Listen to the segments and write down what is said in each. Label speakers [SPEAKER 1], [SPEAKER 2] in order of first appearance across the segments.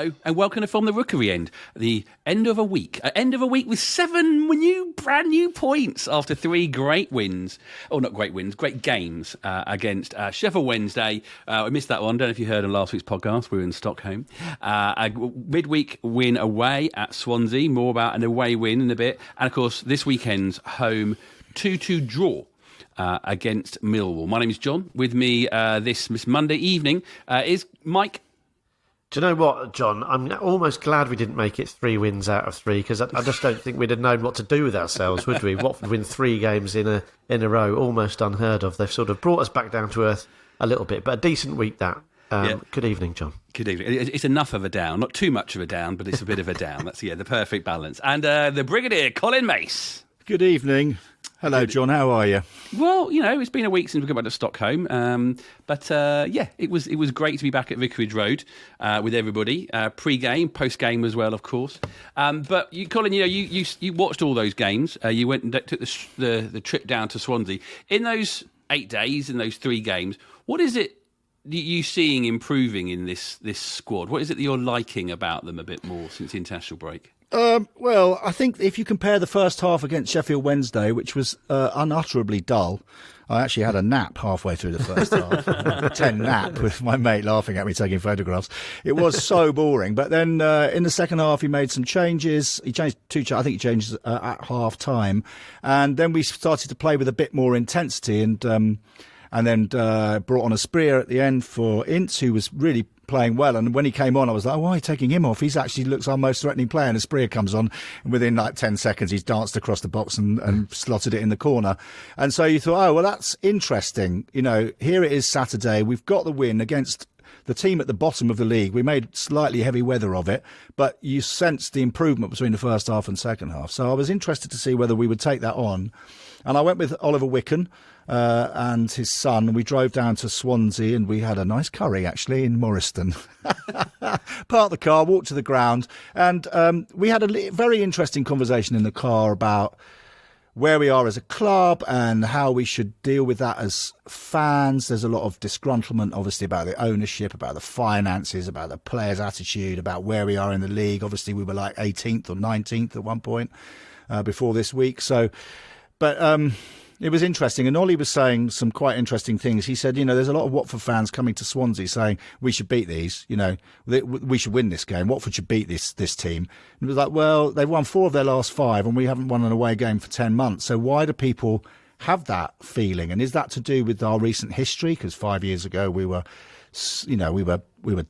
[SPEAKER 1] Hello and welcome to From the Rookery End, the end of a week. End of a week with 7 brand new points after 3 great wins. Oh, not great wins, great games against Sheffield Wednesday. I missed that one. Don't know if you heard on last week's podcast. We were in Stockholm. A midweek win away at Swansea. More about an away win in a bit. And of course, this weekend's home 2-2 draw against Millwall. My name is John. With me this Monday evening is Mike.
[SPEAKER 2] Do you know what, John? I'm almost glad we didn't make it 3 wins out of 3 because I just don't think we'd have known what to do with ourselves, would we? Watford win 3 games in a row, almost unheard of. They've sort of brought us back down to earth a little bit, but a decent week that. Good evening, John.
[SPEAKER 1] Good evening. It's enough of a down, not too much of a down, but it's a bit of a down. That's the perfect balance. And the Brigadier, Colin Mace.
[SPEAKER 3] Good evening. Hello, John. How are you?
[SPEAKER 1] Well, it's been a week since we got back to Stockholm, but it was great to be back at Vicarage Road with everybody, pre-game, post-game as well, of course. But you, Colin, you watched all those games. You went and took the trip down to Swansea. In those 8 days, in those 3 games, what is it you seeing improving in this squad? What is it that you're liking about them a bit more since the international break?
[SPEAKER 3] Well, I think if you compare the first half against Sheffield Wednesday, which was unutterably dull, I actually had a nap halfway through the first half. 10 nap with my mate laughing at me taking photographs. It was so boring. But then in the second half, he made some changes. He changed 2, I think he changed at half time. And then we started to play with a bit more intensity and then brought on a Spreer at the end for Ince, who was really playing well. And when he came on, I was like, why are you taking him off? He's actually looks our most threatening player. And Spreer comes on, and within 10 seconds, he's danced across the box and slotted it in the corner. And so you thought, oh, well, that's interesting. Here it is Saturday. We've got the win against the team at the bottom of the league. We made slightly heavy weather of it, but you sensed the improvement between the first half and second half. So I was interested to see whether we would take that on. And I went with Oliver Wicken and his son. We drove down to Swansea and we had a nice curry, actually, in Morriston. Parked the car, walked to the ground, and we had a very interesting conversation in the car about where we are as a club and how we should deal with that as fans. There's a lot of disgruntlement, obviously, about the ownership, about the finances, about the players' attitude, about where we are in the league. Obviously, we were like 18th or 19th at one point before this week. But it was interesting. And Ollie was saying some quite interesting things. He said, there's a lot of Watford fans coming to Swansea saying, we should beat these, we should win this game. Watford should beat this team. And it was like, well, they've won 4 of their last 5 and we haven't won an away game for 10 months. So why do people have that feeling? And is that to do with our recent history? Because 5 years ago we were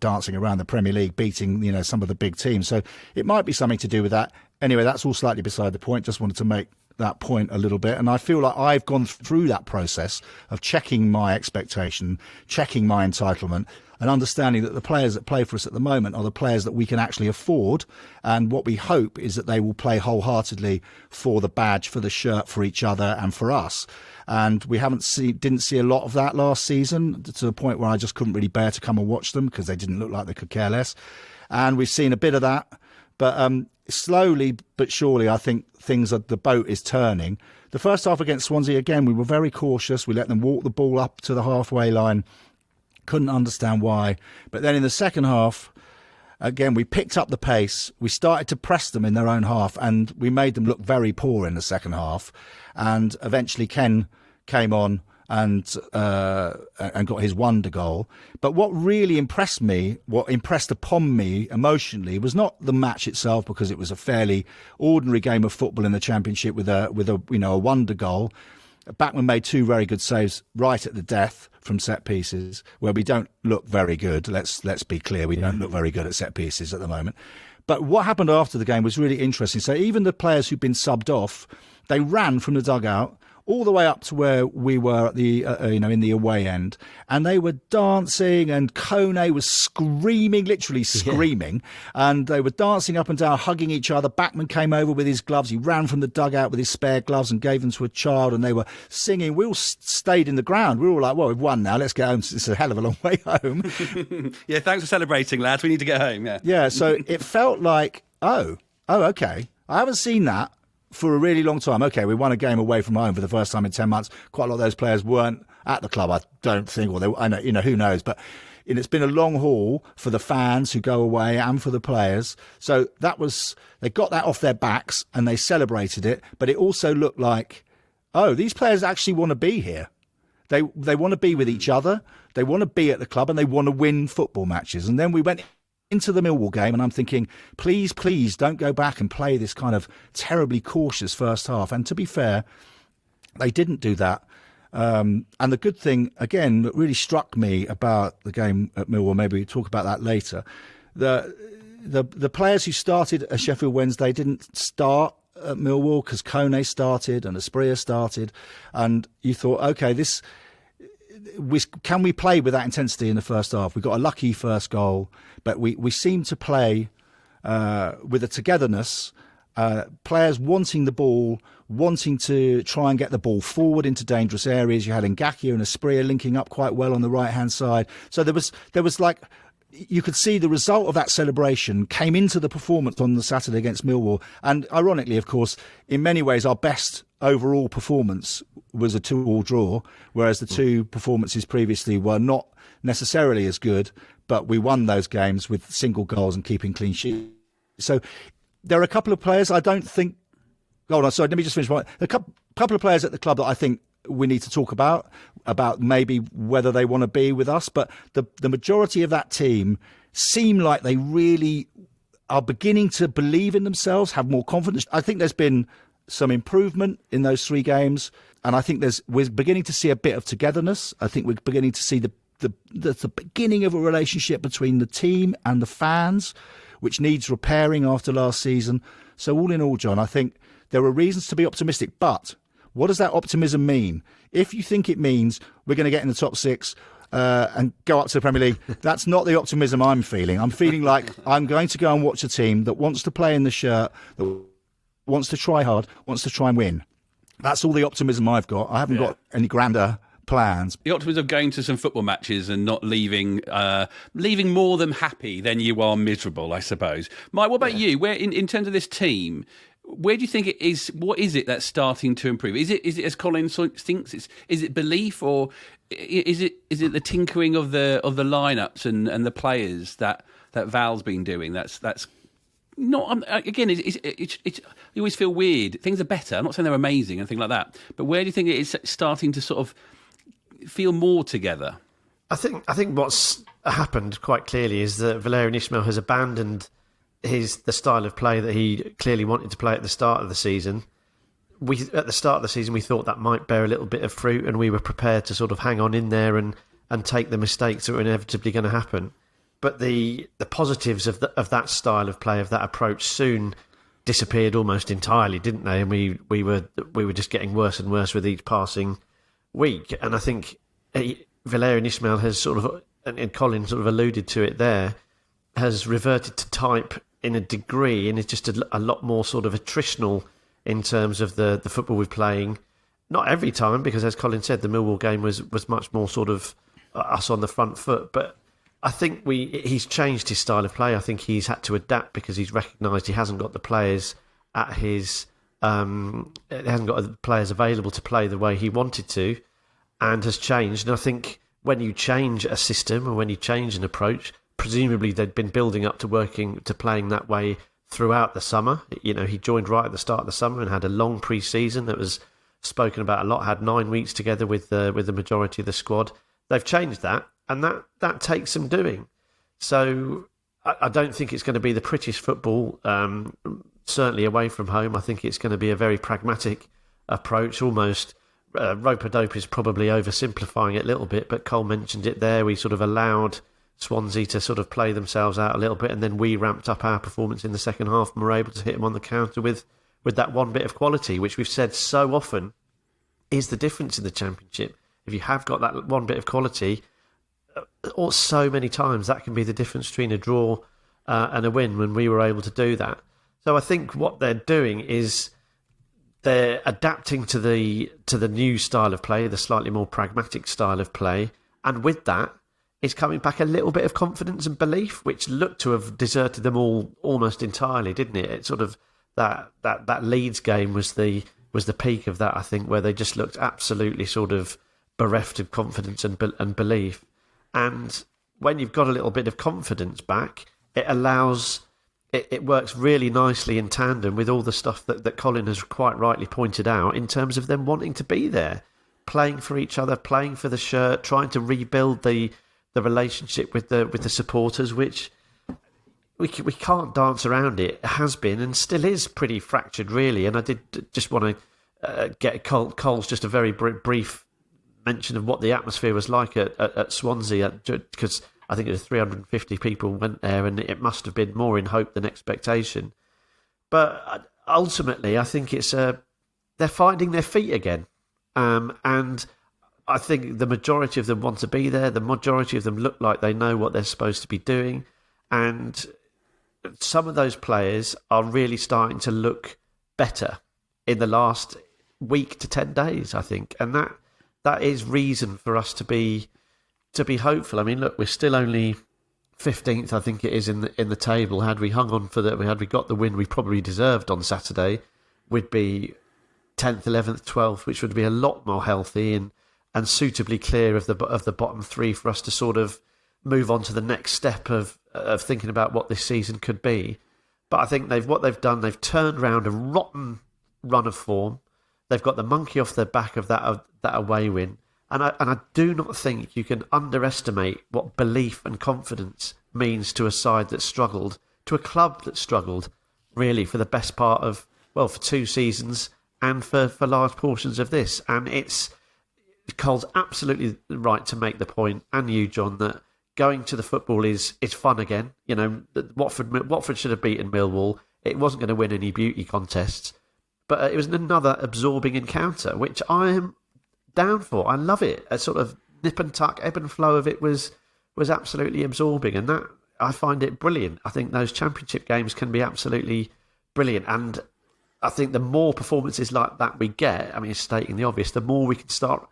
[SPEAKER 3] dancing around the Premier League, beating, some of the big teams. So it might be something to do with that. Anyway, that's all slightly beside the point. Just wanted to make that point a little bit, and I feel like I've gone through that process of checking my expectation, checking my entitlement, and understanding that the players that play for us at the moment are the players that we can actually afford, and what we hope is that they will play wholeheartedly for the badge, for the shirt, for each other and for us. And we didn't see a lot of that last season, to the point where I just couldn't really bear to come and watch them because they didn't look like they could care less. And we've seen a bit of that, but slowly but surely, I think the boat is turning. The first half against Swansea, again, we were very cautious. We let them walk the ball up to the halfway line. Couldn't understand why. But then in the second half, again, we picked up the pace. We started to press them in their own half, and we made them look very poor in the second half. And eventually Ken came on and got his wonder goal. But what really impressed me, what impressed upon me emotionally, was not the match itself, because it was a fairly ordinary game of football in the Championship with a wonder goal. Backman made 2 very good saves right at the death from set pieces, where we don't look very good. Let's be clear, we don't look very good at set pieces at the moment. But what happened after the game was really interesting. So even the players who'd been subbed off, they ran from the dugout all the way up to where we were at the in the away end, and they were dancing, and Kone was screaming, literally screaming, and they were dancing up and down, hugging each other. Backman came over with his gloves. He ran from the dugout with his spare gloves and gave them to a child, and they were singing. We all stayed in the ground. We were all like, well, we've won now, let's get home. It's a hell of a long way home.
[SPEAKER 1] Yeah, thanks for celebrating, lads. We need to get home.
[SPEAKER 3] Yeah, so it felt like, oh, okay. I haven't seen that for a really long time. Okay, we won a game away from home for the first time in 10 months. Quite a lot of those players weren't at the club, I don't think, or I know, who knows. But and it's been a long haul for the fans who go away and for the players. So they got that off their backs and they celebrated it. But it also looked like, oh, these players actually want to be here. They want to be with each other. They want to be at the club and they want to win football matches. And then we went into the Millwall game and I'm thinking, please don't go back and play this kind of terribly cautious first half. And to be fair, they didn't do that. And the good thing, again, that really struck me about the game at Millwall, maybe we'll talk about that later, the players who started at Sheffield Wednesday didn't start at Millwall because Kone started and Asprilla started. And you thought, OK, can we play with that intensity in the first half? We got a lucky first goal, but we seemed to play with a togetherness, players wanting the ball, wanting to try and get the ball forward into dangerous areas. You had Ngakia and Asprilla linking up quite well on the right-hand side. So there was like, you could see the result of that celebration came into the performance on the Saturday against Millwall. And ironically, of course, in many ways, our best overall performance was a 2-2 draw, whereas the two performances previously were not necessarily as good, but we won those games with single goals and keeping clean sheets. So there are a couple of players I don't think... Hold on, sorry, let me just finish. A couple of players at the club that I think we need to talk about maybe whether they want to be with us, but the majority of that team seem like they really are beginning to believe in themselves, have more confidence. I think there's been some improvement in those 3 games, and I think we're beginning to see a bit of togetherness. I think we're beginning to see the beginning of a relationship between the team and the fans, which needs repairing after last season. So all in all, John, I think there are reasons to be optimistic, but what does that optimism mean? If you think it means we're going to get in the top 6 and go up to the Premier League, that's not the optimism I'm feeling. I'm feeling like I'm going to go and watch a team that wants to play in the shirt, that wants to try hard, wants to try and win. That's all the optimism I've got. I haven't got any grander plans.
[SPEAKER 1] The optimism of going to some football matches and not leaving more than happy than you are miserable, I suppose. Mike, what about you? Where in terms of this team, where do you think it is? What is it that's starting to improve? Is it as Colin thinks? Is it belief, or is it the tinkering of the lineups and the players that Val's been doing? That's not again. It's you always feel weird. Things are better. I'm not saying they're amazing and things like that, but where do you think it is starting to sort of feel more together?
[SPEAKER 2] I think what's happened quite clearly is that Valerien Ismael has abandoned the style of play that he clearly wanted to play at the start of the season. At the start of the season, we thought that might bear a little bit of fruit, and we were prepared to sort of hang on in there and take the mistakes that were inevitably going to happen. But the positives of that style of play, of that approach, soon disappeared almost entirely, didn't they? And we were just getting worse and worse with each passing week. And I think Valerien Ismael has sort of, and Colin sort of alluded to it there, has reverted to type in a degree, and it's just a lot more sort of attritional in terms of the football we're playing. Not every time, because as Colin said, the Millwall game was much more sort of us on the front foot. But I think he's changed his style of play. I think he's had to adapt because he's recognised he hasn't got the players at his... he hasn't got the players available to play the way he wanted to, and has changed. And I think when you change a system or when you change an approach, presumably they'd been building up to playing that way throughout the summer. You know, he joined right at the start of the summer and had a long pre-season that was spoken about a lot, had 9 weeks together with the majority of the squad. They've changed that, and that takes some doing. So I don't think it's going to be the prettiest football, certainly away from home. I think it's going to be a very pragmatic approach, almost rope-a-dope is probably oversimplifying it a little bit, but Cole mentioned it there. We sort of allowed Swansea to sort of play themselves out a little bit, and then we ramped up our performance in the second half and were able to hit them on the counter with that one bit of quality, which we've said so often is the difference in the Championship. If you have got that one bit of quality, or so many times that can be the difference between a draw and a win, when we were able to do that. So I think what they're doing is they're adapting to the new style of play, the slightly more pragmatic style of play, and with that is coming back a little bit of confidence and belief, which looked to have deserted them all almost entirely, didn't it? It sort of that Leeds game was the peak of that, I think, where they just looked absolutely sort of bereft of confidence and belief. And when you've got a little bit of confidence back, it allows... It works really nicely in tandem with all the stuff that Colin has quite rightly pointed out in terms of them wanting to be there, playing for each other, playing for the shirt, trying to rebuild the relationship with the supporters, which we can't dance around it. It has been and still is pretty fractured, really. And I did just want to get Cole's just a very brief mention of what the atmosphere was like at Swansea, because I think it was 350 people went there, and it must have been more in hope than expectation. But ultimately, I think it's they're finding their feet again. And I think the majority of them want to be there. The majority of them look like they know what they're supposed to be doing. And some of those players are really starting to look better in the last week to 10 days, I think. And that is reason for us to be hopeful. I mean, look, we're still only 15th, I think it is, in the table. Had we hung on had we got the win we probably deserved on Saturday, we'd be 10th, 11th, 12th, which would be a lot more healthy and suitably clear of the bottom three for us to sort of move on to the next step of thinking about what this season could be. But I think they've done, they've turned around a rotten run of form. They've got the monkey off their back of that away win. And I do not think you can underestimate what belief and confidence means to a side that struggled, to a club that struggled, really, for the best part of, for 2 seasons and for large portions of this. And Cole's absolutely right to make the point, and you, John, that going to the football is fun again. You know, Watford should have beaten Millwall. It wasn't going to win any beauty contests. But it was another absorbing encounter, which I am down for. I love it. A sort of nip and tuck, ebb and flow of it was absolutely absorbing, and that I find it brilliant. I think those championship games can be absolutely brilliant, and I think the more performances like that we get, I mean, stating the obvious, the more we can start,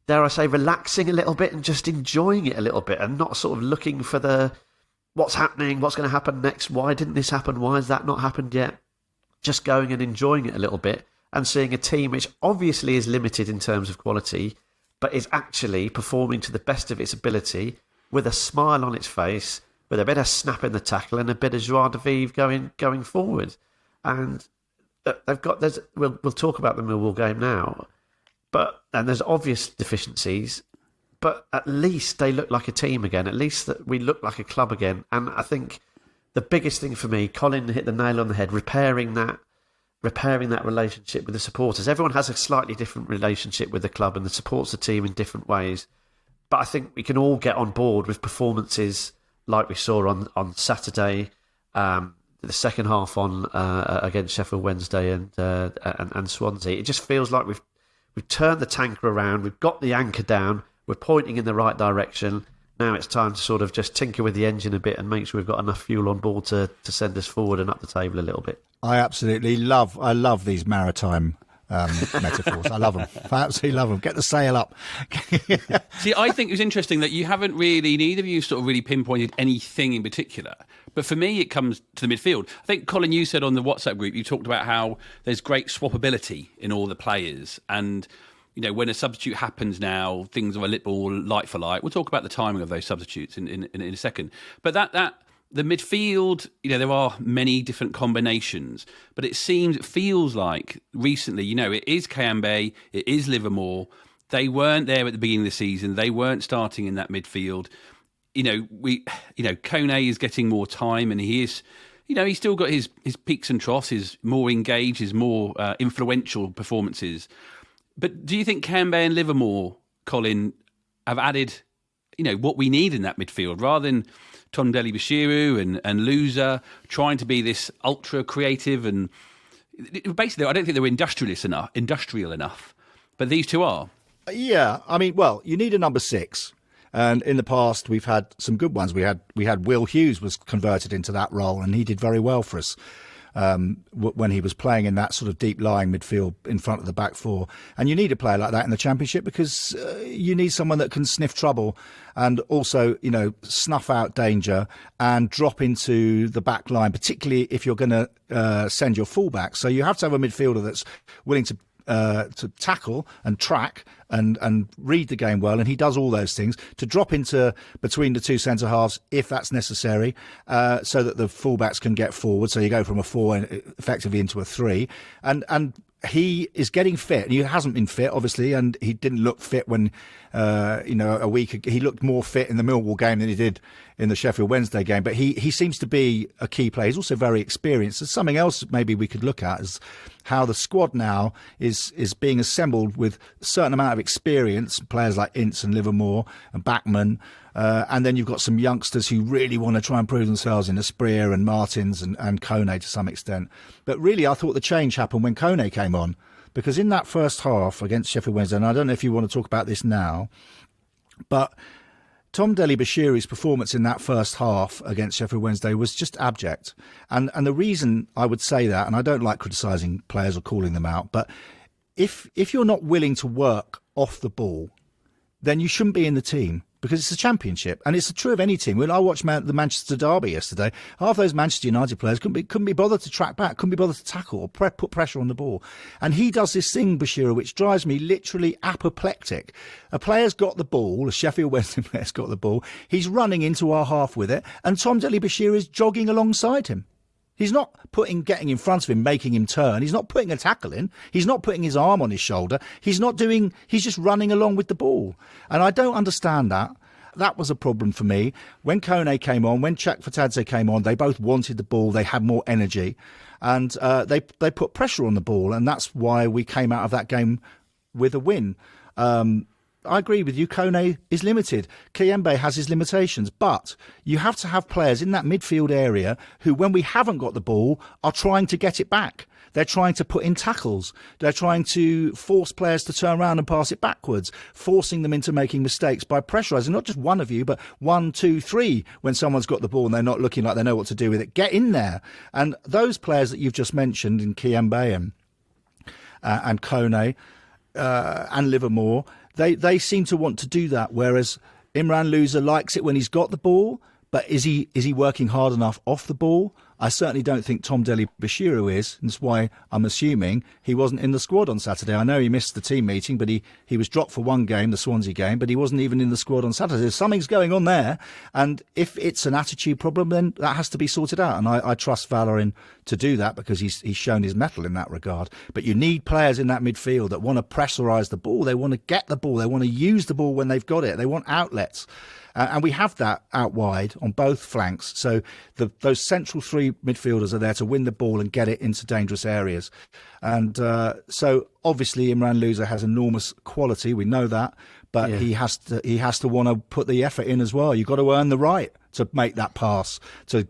[SPEAKER 2] dare I say, relaxing a little bit and just enjoying it a little bit, and not sort of looking for what's happening, what's going to happen next, why didn't this happen, why has that not happened yet? Just going and enjoying it a little bit, and seeing a team which obviously is limited in terms of quality, but is actually performing to the best of its ability, with a smile on its face, with a bit of snap in the tackle and a bit of joie de vivre going forward. And we'll talk about the Millwall game now, and there's obvious deficiencies, but at least they look like a team again. At least that we look like a club again. And I think the biggest thing for me, Colin hit the nail on the head, repairing that relationship with the supporters. Everyone has a slightly different relationship with the club and supports the team in different ways. But I think we can all get on board with performances like we saw on Saturday, the second half on against Sheffield Wednesday and Swansea. It just feels like we've turned the tanker around. We've got the anchor down. We're pointing in the right direction. Now it's time to sort of just tinker with the engine a bit and make sure we've got enough fuel on board to send us forward and up the table a little bit.
[SPEAKER 3] I absolutely love these maritime metaphors. I love them. I absolutely love them. Get the sail up.
[SPEAKER 1] See, I think it was interesting that you haven't really, neither of you sort of really pinpointed anything in particular. But for me, it comes to the midfield. I think, Colin, you said on the WhatsApp group, you talked about how there's great swappability in all the players. And, you know, when a substitute happens now, things are a little light for light. We'll talk about the timing of those substitutes in a second. But that the midfield, you know, there are many different combinations, but it feels like recently, you know, it is Kayambe, it is Livermore. They weren't there at the beginning of the season. They weren't starting in that midfield. Kone is getting more time, and he is, you know, he's still got his peaks and troughs, his more engaged, his more influential performances. But do you think Kayambe and Livermore, Colin, have added, you know, what we need in that midfield, rather than Tondeli Bashiru and Loser trying to be this ultra creative, and basically I don't think they were industrial enough, but these two are.
[SPEAKER 3] Yeah, I mean, well, you need a number 6, and in the past we've had some good ones. We had Will Hughes was converted into that role, and he did very well for us when he was playing in that sort of deep lying midfield in front of the back four. And you need a player like that in the Championship, because you need someone that can sniff trouble and also, you know, snuff out danger and drop into the back line, particularly if you're going to send your fullback. So you have to have a midfielder that's willing to to tackle and track and read the game well, and he does all those things, to drop into between the two centre halves if that's necessary, so that the fullbacks can get forward. So you go from a 4 effectively into a 3, and he is getting fit. He hasn't been fit, obviously, and he didn't look fit when, a week ago. He looked more fit in the Millwall game than he did in the Sheffield Wednesday game. But he seems to be a key player. He's also very experienced. There's something else maybe we could look at is how the squad now is being assembled with a certain amount of experience, players like Ince and Livermore and Bachmann. And then you've got some youngsters who really want to try and prove themselves in Asprilla and Martins and Kone to some extent. But really, I thought the change happened when Kone came on. Because in that first half against Sheffield Wednesday, and I don't know if you want to talk about this now, but Tom Dele-Bashiru's performance in that first half against Sheffield Wednesday was just abject. And the reason I would say that, and I don't like criticising players or calling them out, but if you're not willing to work off the ball, then you shouldn't be in the team. Because it's a championship, and it's true of any team. When I watched the Manchester derby yesterday, half those Manchester United players couldn't be bothered to track back, couldn't be bothered to tackle or put pressure on the ball. And he does this thing, Bashiru, which drives me literally apoplectic. A player's got the ball, a Sheffield Wednesday player's got the ball, he's running into our half with it, and Tom Dele-Bashiru is jogging alongside him. He's not getting in front of him, making him turn. He's not putting a tackle in. He's not putting his arm on his shoulder. He's just running along with the ball. And I don't understand that. That was a problem for me. When Kone came on, when Chak Fatadze came on, they both wanted the ball. They had more energy. And they put pressure on the ball. And that's why we came out of that game with a win. I agree with you. Kone is limited. Kiembe has his limitations, but you have to have players in that midfield area who, when we haven't got the ball, are trying to get it back. They're trying to put in tackles. They're trying to force players to turn around and pass it backwards, forcing them into making mistakes by pressurising not just one of you, but 1, 2, 3 when someone's got the ball and they're not looking like they know what to do with it. Get in there. And those players that you've just mentioned in Kiembe and Kone and Livermore, They seem to want to do that, whereas Imran Louza likes it when he's got the ball, but is he working hard enough off the ball? I certainly don't think Tom Dele-Bashiru is, and that's why I'm assuming he wasn't in the squad on Saturday. I know he missed the team meeting, but he was dropped for one game, the Swansea game, but he wasn't even in the squad on Saturday. Something's going on there, and if it's an attitude problem, then that has to be sorted out, and I trust Valerien to do that because he's shown his mettle in that regard. But you need players in that midfield that want to pressurise the ball, they want to get the ball, they want to use the ball when they've got it, they want outlets. And we have that out wide on both flanks. So those central three midfielders are there to win the ball and get it into dangerous areas. And so obviously Imran Louza has enormous quality. We know that. But he has to want to put the effort in as well. You've got to earn the right to make that pass, to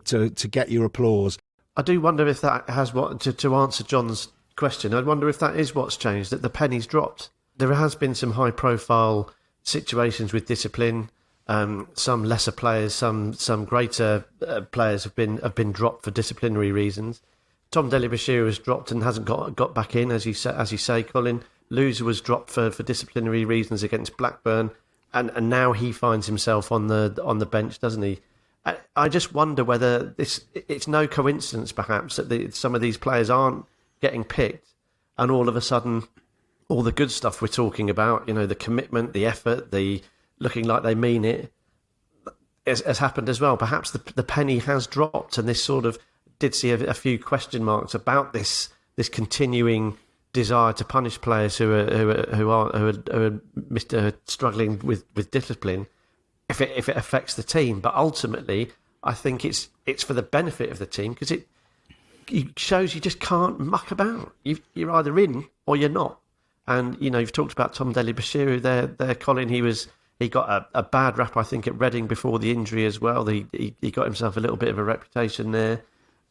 [SPEAKER 3] get your applause.
[SPEAKER 2] I do wonder if that has to answer John's question. I wonder if that is what's changed, that the penny's dropped. There has been some high-profile situations with discipline. Some lesser players, some greater players have been dropped for disciplinary reasons. Tom Dele-Bashiru has dropped and hasn't got back in, as you say, Colin. Louza was dropped for disciplinary reasons against Blackburn, and now he finds himself on the bench, doesn't he? I just wonder whether it's no coincidence, perhaps, that some of these players aren't getting picked, and all of a sudden, all the good stuff we're talking about, the commitment, the effort, the looking like they mean it, has happened as well. Perhaps the penny has dropped, and this sort of did see a few question marks about this continuing desire to punish players who are struggling with discipline, if it affects the team. But ultimately, I think it's for the benefit of the team, because it shows you just can't muck about. You're either in or you're not. And you've talked about Tom Dele-Bashiru there, Colin. He got a bad rap, I think, at Reading before the injury as well. He got himself a little bit of a reputation there.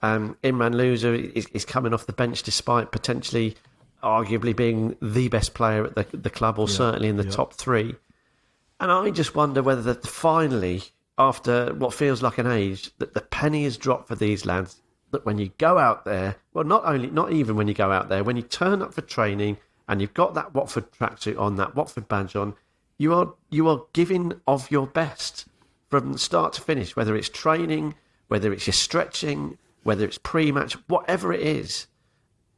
[SPEAKER 2] Imran Louza is coming off the bench despite potentially, arguably being the best player at the club, or certainly in the top three. And I just wonder whether finally, after what feels like an age, that the penny has dropped for these lads. That when you go out there, well, not even when you go out there, when you turn up for training and you've got that Watford tracksuit on, that Watford badge on, you are giving of your best from start to finish, whether it's training, whether it's your stretching, whether it's pre-match, whatever it is.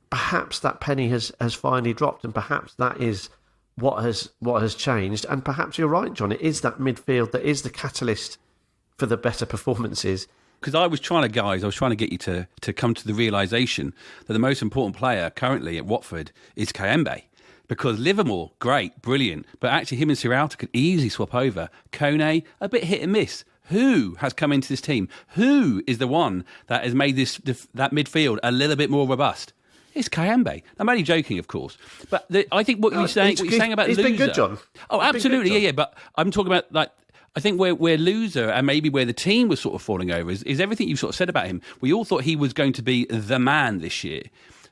[SPEAKER 2] perhaps that penny has finally dropped, and perhaps that is what has changed. And perhaps you're right, John. It is that midfield that is the catalyst for the better performances.
[SPEAKER 1] Because I was trying to get you to come to the realisation that the most important player currently at Watford is Kayembe. Because Livermore, great, brilliant, but actually him and Siralta could easily swap over. Kone, a bit hit and miss. Who has come into this team? Who is the one that has made that midfield a little bit more robust? It's Kayembe. I'm only joking, of course. But I think what you're saying about
[SPEAKER 2] he's
[SPEAKER 1] Loser...
[SPEAKER 2] been good, John.
[SPEAKER 1] Oh, absolutely, yeah. But I'm talking about, like, I think where Loser and maybe where the team was sort of falling over is everything you've sort of said about him. We all thought he was going to be the man this year.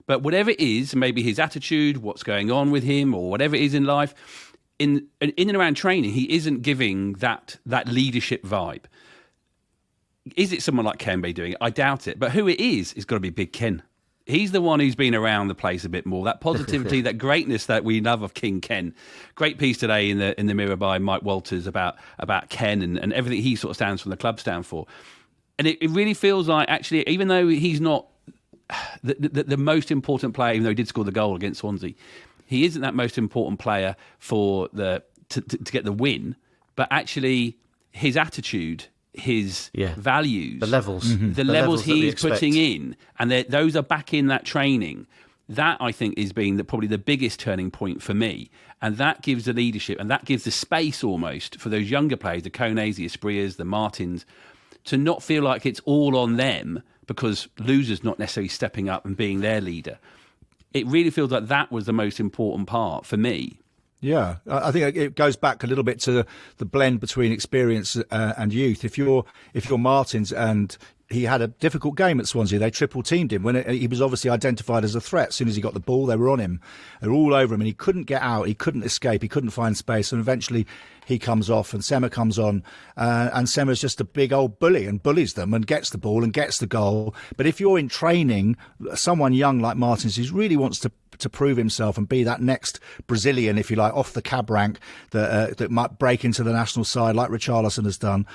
[SPEAKER 1] But whatever it is, maybe his attitude, what's going on with him, or whatever it is in life, in and around training, he isn't giving that leadership vibe. Is it someone like Kembe doing it? I doubt it. But who it is got to be Big Ken. He's the one who's been around the place a bit more. That positivity, that greatness that we love of King Ken. Great piece today in the Mirror by Mike Walters about Ken and everything he sort of stands for, the club stand for. And it really feels like, actually, even though he's not the most important player, even though he did score the goal against Swansea, he isn't that most important player for to get the win. But actually, his attitude, his values,
[SPEAKER 2] the levels,
[SPEAKER 1] the levels he's putting in, and those are back in that training. That, I think, is being probably the biggest turning point for me. And that gives the leadership, and that gives the space almost for those younger players, the Kones, the Esprias, the Martins, to not feel like it's all on them because Loser's not necessarily stepping up and being their leader. It really feels like that was the most important part for me.
[SPEAKER 3] Yeah, I think it goes back a little bit to the blend between experience and youth. If you're Martins, and he had a difficult game at Swansea, they triple teamed him when he was obviously identified as a threat. As soon as he got the ball, they were on him. They were all over him, and he couldn't get out, he couldn't escape, he couldn't find space, and eventually he comes off and Sema comes on, and Sema's just a big old bully and bullies them and gets the ball and gets the goal. But if you're in training, someone young like Martins who really wants to prove himself and be that next Brazilian, if you like, off the cab rank that might break into the national side like Richarlison has done.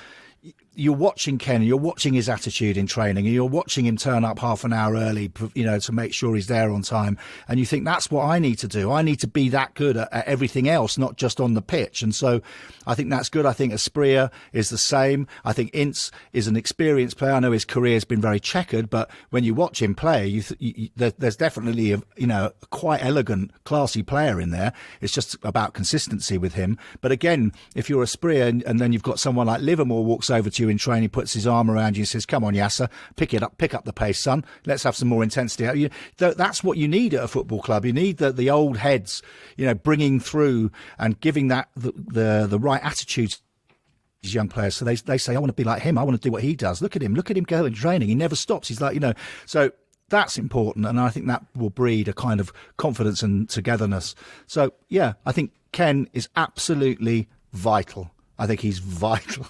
[SPEAKER 3] You're watching Ken, you're watching his attitude in training, and you're watching him turn up half an hour early, to make sure he's there on time. And you think, that's what I need to do. I need to be that good at everything else, not just on the pitch. And so I think that's good. I think Espria is the same. I think Ince is an experienced player. I know his career's been very checkered, but when you watch him play, there's definitely a quite elegant, classy player in there. It's just about consistency with him. But again, if you're Espria and then you've got someone like Livermore walks over to you in training, puts his arm around you and says, come on, Yasser, pick up the pace, son. Let's have some more intensity. That's what you need at a football club. You need the old heads, bringing through and giving that the right attitude to these young players. So they say, I want to be like him. I want to do what he does. Look at him go in training. He never stops. He's like, so that's important. And I think that will breed a kind of confidence and togetherness. So, yeah, I think Ken is absolutely vital. I think he's vital,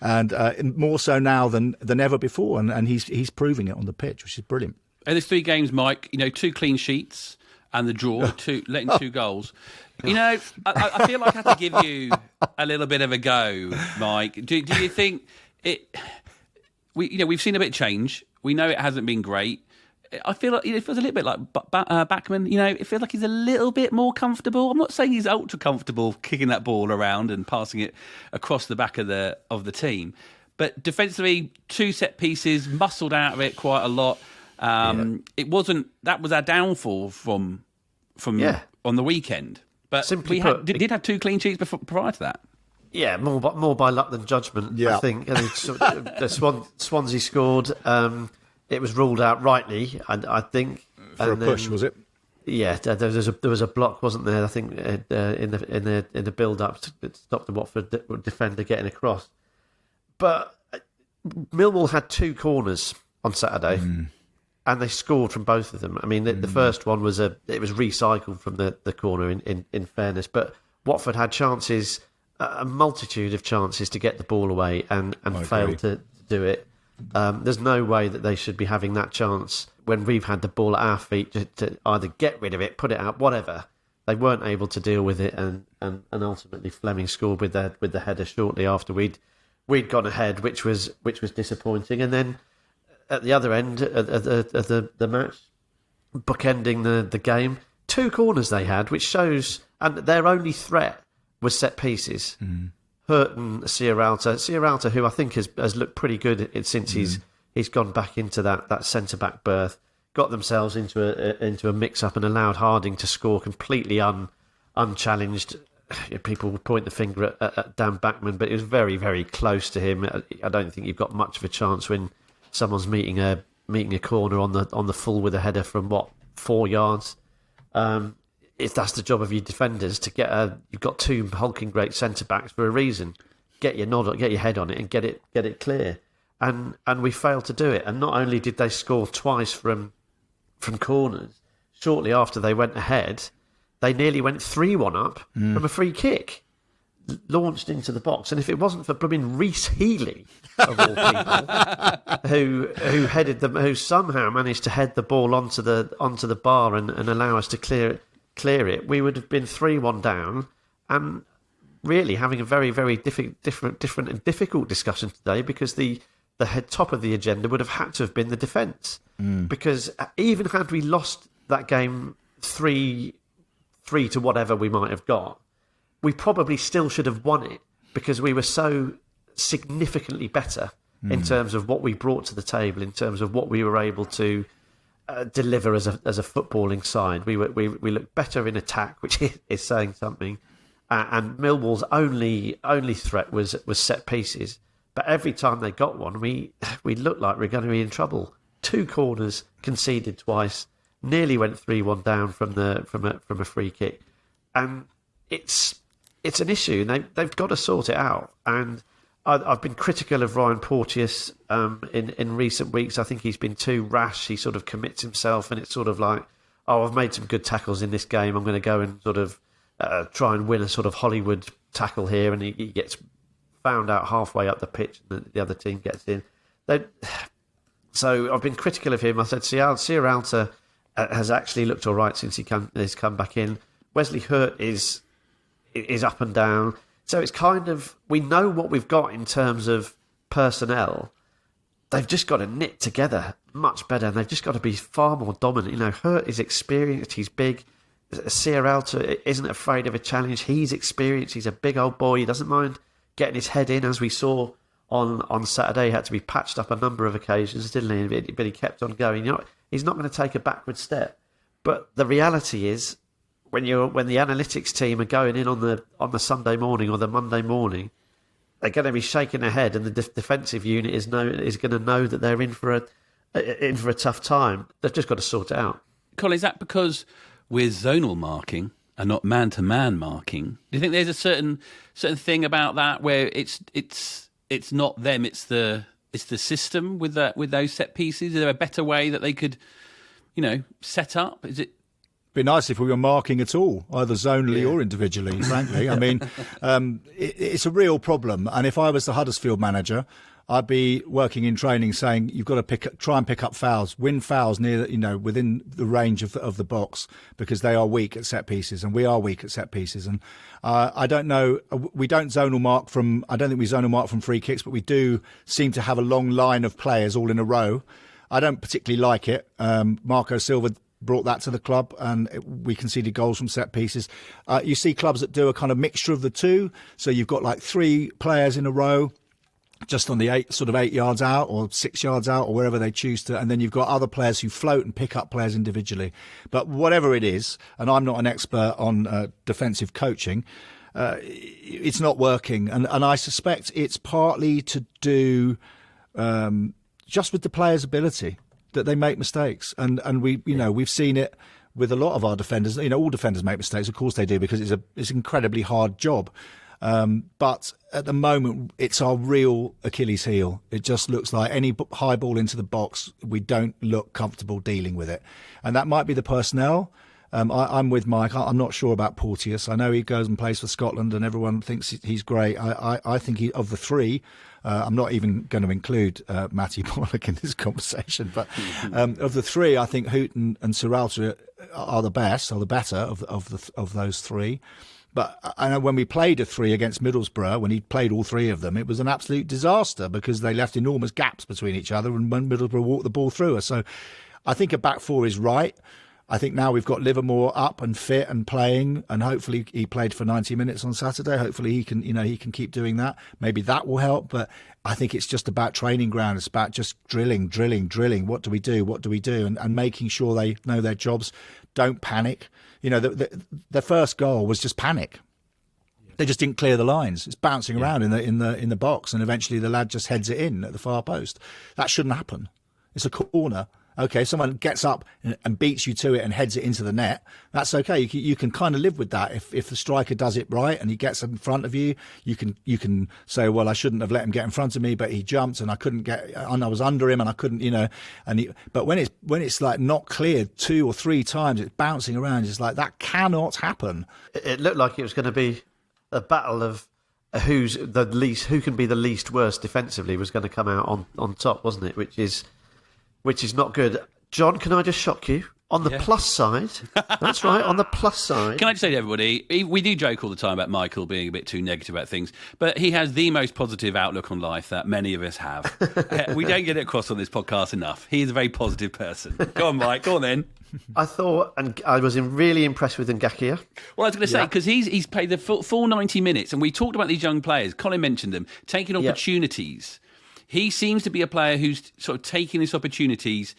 [SPEAKER 3] and more so now than ever before, and he's proving it on the pitch, which is brilliant.
[SPEAKER 1] And there's 3 games, Mike. 2 clean sheets and the draw, letting 2 goals. I feel like I have to give you a little bit of a go, Mike. Do you think it? We've seen a bit of change. We know it hasn't been great. I feel like it feels a little bit like Bachmann. It feels like he's a little bit more comfortable. I'm not saying he's ultra comfortable kicking that ball around and passing it across the back of the team, but defensively, 2 set pieces, muscled out of it quite a lot. It wasn't. That was our downfall from on the weekend. But
[SPEAKER 2] simply
[SPEAKER 1] did have 2 clean sheets prior to that. Yeah,
[SPEAKER 2] more by luck than judgment. Yeah. I think. Swansea scored. It was ruled out rightly, I think.
[SPEAKER 3] For a push, was it?
[SPEAKER 2] Yeah, there was a block, wasn't there? I think in the build-up that stopped the Watford defender getting across. But Millwall had 2 corners on Saturday, and they scored from both of them. I mean, the first one was recycled from the corner. In fairness, but Watford had chances, a multitude of chances to get the ball away, and failed to do it. There's no way that they should be having that chance when we've had the ball at our feet to either get rid of it, put it out, whatever. They weren't able to deal with it, and ultimately Fleming scored with the header shortly after we'd gone ahead, which was disappointing. And then at the other end of the match, bookending the game. 2 corners they had, which shows, and their only threat was set pieces. Hurt and Sierralta, who I think has looked pretty good since he's gone back into that centre back berth, got themselves into a mix up and allowed Harding to score completely unchallenged. People would point the finger at Dan Backman, but it was very, very close to him. I don't think you've got much of a chance when someone's meeting a corner on the full with a header from 4 yards. If that's the job of your defenders to get you've got 2 hulking great centre backs for a reason. Get your head on it and get it clear. And we failed to do it. And not only did they score twice from corners, shortly after they went ahead, they nearly went 3-1 up from a free kick, launched into the box. And if it wasn't for blooming Reece Healy, of all people, who somehow managed to head the ball onto the bar and allow us to clear it, we would have been 3-1 down and really having a very, very different and difficult discussion today, because the top of the agenda would have had to have been the defence. Because even had we lost that game 3 to whatever we might have got, we probably still should have won it, because we were so significantly better in terms of what we brought to the table, in terms of what we were able to deliver as a footballing side. We looked better in attack, which is saying something. And Millwall's only threat was set pieces. But every time they got one, we looked like we were going to be in trouble. 2 corners, conceded twice, nearly went 3-1 down from a free kick, and it's an issue. They've got to sort it out. And I've been critical of Ryan Porteous in recent weeks. I think he's been too rash. He sort of commits himself, and it's sort of like, I've made some good tackles in this game, I'm going to go and sort of try and win a sort of Hollywood tackle here, and he gets found out halfway up the pitch, and the other team gets in. So I've been critical of him. I said Sierralta has actually looked all right since he's come back in. Wesley Hurt is up and down. So it's kind of, we know what we've got in terms of personnel. They've just got to knit together much better, and they've just got to be far more dominant. Hurt is experienced, he's big. Sierralta isn't afraid of a challenge. He's experienced, he's a big old boy. He doesn't mind getting his head in, as we saw on Saturday. He had to be patched up a number of occasions, didn't he? But he kept on going. He's not going to take a backward step. But the reality is, when the analytics team are going in on the Sunday morning or the Monday morning, they're going to be shaking their head, and the defensive unit is going to know that they're in for a tough time. They've just got to sort it out.
[SPEAKER 1] Colin, is that because we're zonal marking and not man-to-man marking? Do you think there's a certain thing about that where it's not them, it's the system with those set pieces? Is there a better way that they could, set up? Is it?
[SPEAKER 3] Be nice if we were marking at all, either zonally or individually, frankly. I mean, it's a real problem. And if I was the Huddersfield manager, I'd be working in training saying you've got to try and pick up fouls, win fouls near, within the range of the box, because they are weak at set pieces, and we are weak at set pieces. And I don't know, we don't zonal mark from, I don't think we zonal mark from free kicks, but we do seem to have a long line of players all in a row. I don't particularly like it. Marco Silva brought that to the club, and we conceded goals from set pieces. You see clubs that do a kind of mixture of the two. So you've got like 3 players in a row, just on the 8 yards out or 6 yards out or wherever they choose to. And then you've got other players who float and pick up players individually. But whatever it is, and I'm not an expert on defensive coaching, it's not working. And I suspect it's partly to do just with the players' ability, that they make mistakes. And we've seen it with a lot of our defenders. All defenders make mistakes. Of course they do, because it's an incredibly hard job. But at the moment, it's our real Achilles heel. It just looks like any high ball into the box, we don't look comfortable dealing with it. And that might be the personnel. I'm with Mike. I'm not sure about Porteous. I know he goes and plays for Scotland and everyone thinks he's great. I think of the 3, I'm not even going to include Matty Pollock in this conversation, but of the 3, I think Hoot and Sierralta are the best, or the better of those 3. But I know when we played a 3 against Middlesbrough, when he played all 3 of them, it was an absolute disaster, because they left enormous gaps between each other, and when Middlesbrough walked the ball through us. So I think a back four is right. I think now we've got Livermore up and fit and playing, and hopefully he played for 90 minutes on Saturday. Hopefully he can keep doing that. Maybe that will help. But I think it's just about training ground. It's about just drilling. What do we do? And making sure they know their jobs. Don't panic. The first goal was just panic. They just didn't clear the lines. It's bouncing around in the box, and eventually the lad just heads it in at the far post. That shouldn't happen. It's a corner. Okay, if someone gets up and beats you to it and heads it into the net, that's okay. You can kind of live with that. If the striker does it right and he gets in front of you, you can say, well, I shouldn't have let him get in front of me, but he jumped and I couldn't get, and I was under him and I couldn't, but when it's like not cleared 2 or 3 times, it's bouncing around. It's like that cannot happen.
[SPEAKER 2] It looked like it was going to be a battle of who can be the least worst defensively was going to come out on top, wasn't it? Which is not good. John, can I just shock you? On the plus side, that's right, on the plus side.
[SPEAKER 1] Can I just say to everybody, we do joke all the time about Michael being a bit too negative about things, but he has the most positive outlook on life that many of us have. We don't get it across on this podcast enough. He is a very positive person. Go on, Mike, go on then.
[SPEAKER 2] I thought, and I was really impressed with Ngakia.
[SPEAKER 1] Well, I was going to say, because he's played the full 90 minutes, and we talked about these young players. Colin mentioned them, taking opportunities. He seems to be a player who's sort of taking his opportunities.